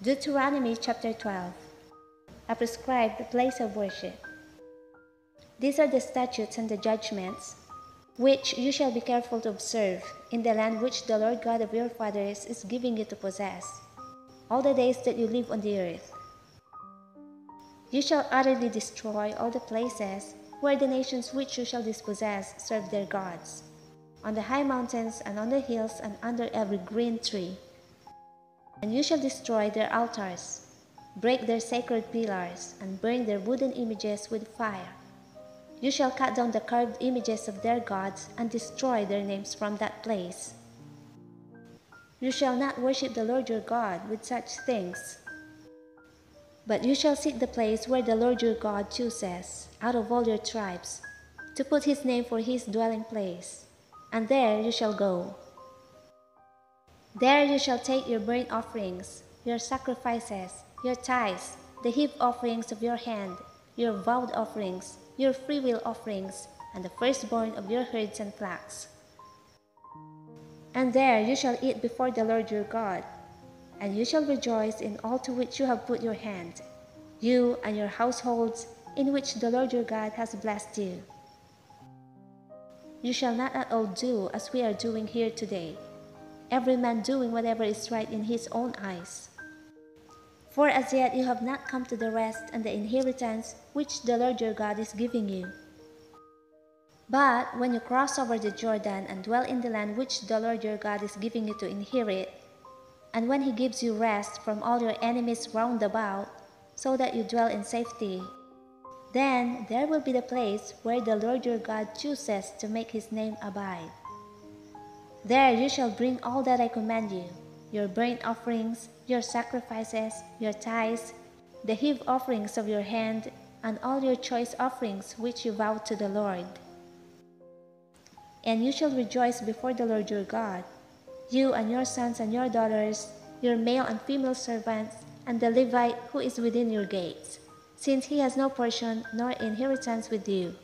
Deuteronomy chapter 12. A prescribed place of worship. These are the statutes and the judgments which you shall be careful to observe in the land which the Lord God of your fathers is giving you to possess, all the days that you live on the earth. You shall utterly destroy all the places where the nations which you shall dispossess serve their gods, on the high mountains and on the hills and under every green tree. And you shall destroy their altars, break their sacred pillars, and burn their wooden images with fire. You shall cut down the carved images of their gods and destroy their names from that place. You shall not worship the Lord your God with such things. But you shall seek the place where the Lord your God chooses, out of all your tribes, to put his name for his dwelling place, and there you shall go. There you shall take your burnt offerings, your sacrifices, your tithes, the heap offerings of your hand, your vowed offerings, your freewill offerings, and the firstborn of your herds and flocks. And there you shall eat before the Lord your God, and you shall rejoice in all to which you have put your hand, you and your households in which the Lord your God has blessed you. You shall not at all do as we are doing here today, every man doing whatever is right in his own eyes. For as yet you have not come to the rest and the inheritance which the Lord your God is giving you. But when you cross over the Jordan and dwell in the land which the Lord your God is giving you to inherit, and when he gives you rest from all your enemies round about, so that you dwell in safety, then there will be the place where the Lord your God chooses to make his name abide. There you shall bring all that I command you, your burnt offerings, your sacrifices, your tithes, the heave offerings of your hand, and all your choice offerings which you vow to the Lord. And you shall rejoice before the Lord your God, you and your sons and your daughters, your male and female servants, and the Levite who is within your gates, since he has no portion nor inheritance with you.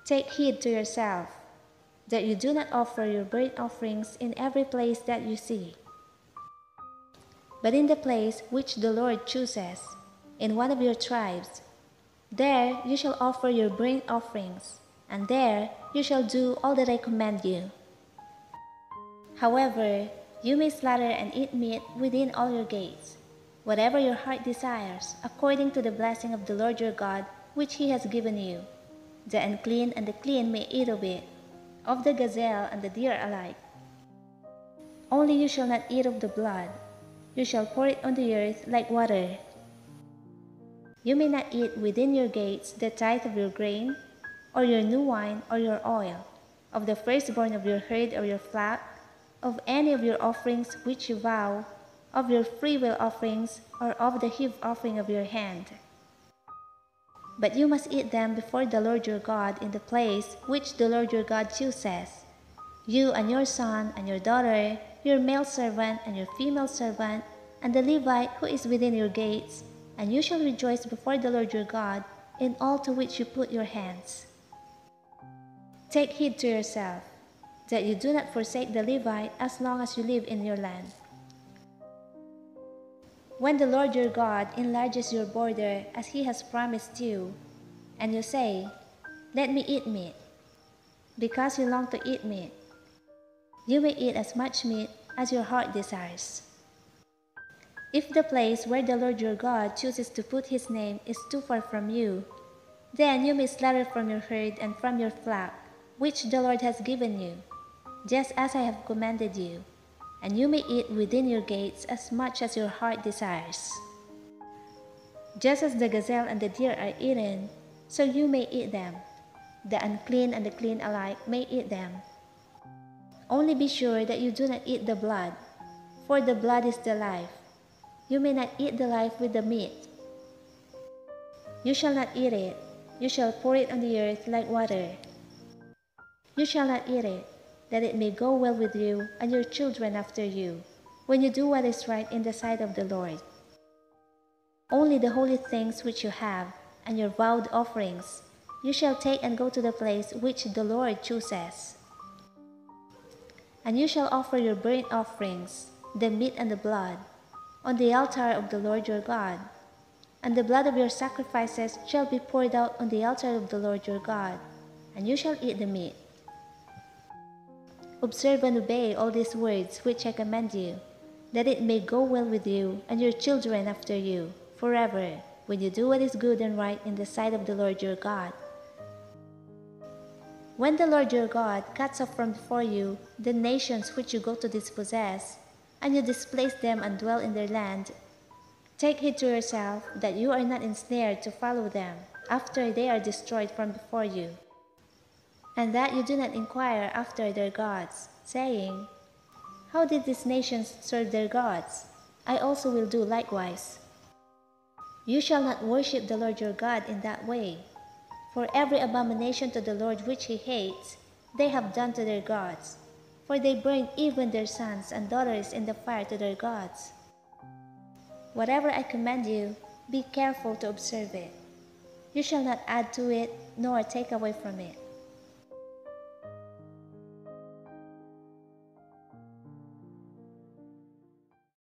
Take heed to yourself, that you do not offer your burnt offerings in every place that you see, but in the place which the Lord chooses, in one of your tribes. There you shall offer your burnt offerings, and there you shall do all that I command you. However, you may slaughter and eat meat within all your gates, whatever your heart desires, according to the blessing of the Lord your God, which he has given you. The unclean and the clean may eat of it, of the gazelle and the deer alike. Only you shall not eat of the blood. You shall pour it on the earth like water. You may not eat within your gates the tithe of your grain, or your new wine, or your oil, of the firstborn of your herd or your flock, of any of your offerings which you vow, of your freewill offerings, or of the heave offering of your hand. But you must eat them before the Lord your God in the place which the Lord your God chooses, you and your son and your daughter, your male servant and your female servant, and the Levite who is within your gates, and you shall rejoice before the Lord your God in all to which you put your hands. Take heed to yourself, that you do not forsake the Levite as long as you live in your land. When the Lord your God enlarges your border as he has promised you, and you say, "Let me eat meat," because you long to eat meat, you may eat as much meat as your heart desires. If the place where the Lord your God chooses to put his name is too far from you, then you may slaughter from your herd and from your flock, which the Lord has given you, just as I have commanded you, and you may eat within your gates as much as your heart desires. Just as the gazelle and the deer are eaten, so you may eat them. The unclean and the clean alike may eat them. Only be sure that you do not eat the blood, for the blood is the life. You may not eat the life with the meat. You shall not eat it. You shall pour it on the earth like water. You shall not eat it, that it may go well with you and your children after you, when you do what is right in the sight of the Lord. Only the holy things which you have, and your vowed offerings, you shall take and go to the place which the Lord chooses. And you shall offer your burnt offerings, the meat and the blood, on the altar of the Lord your God. And the blood of your sacrifices shall be poured out on the altar of the Lord your God, and you shall eat the meat. Observe and obey all these words which I command you, that it may go well with you and your children after you, forever, when you do what is good and right in the sight of the Lord your God. When the Lord your God cuts off from before you the nations which you go to dispossess, and you displace them and dwell in their land, take heed to yourself that you are not ensnared to follow them after they are destroyed from before you, and that you do not inquire after their gods, saying, how did these nations serve their gods? I also will do likewise. You shall not worship the Lord your God in that way, for every abomination to the Lord which he hates, they have done to their gods, for they burn even their sons and daughters in the fire to their gods. Whatever I command you, be careful to observe it. You shall not add to it, nor take away from it.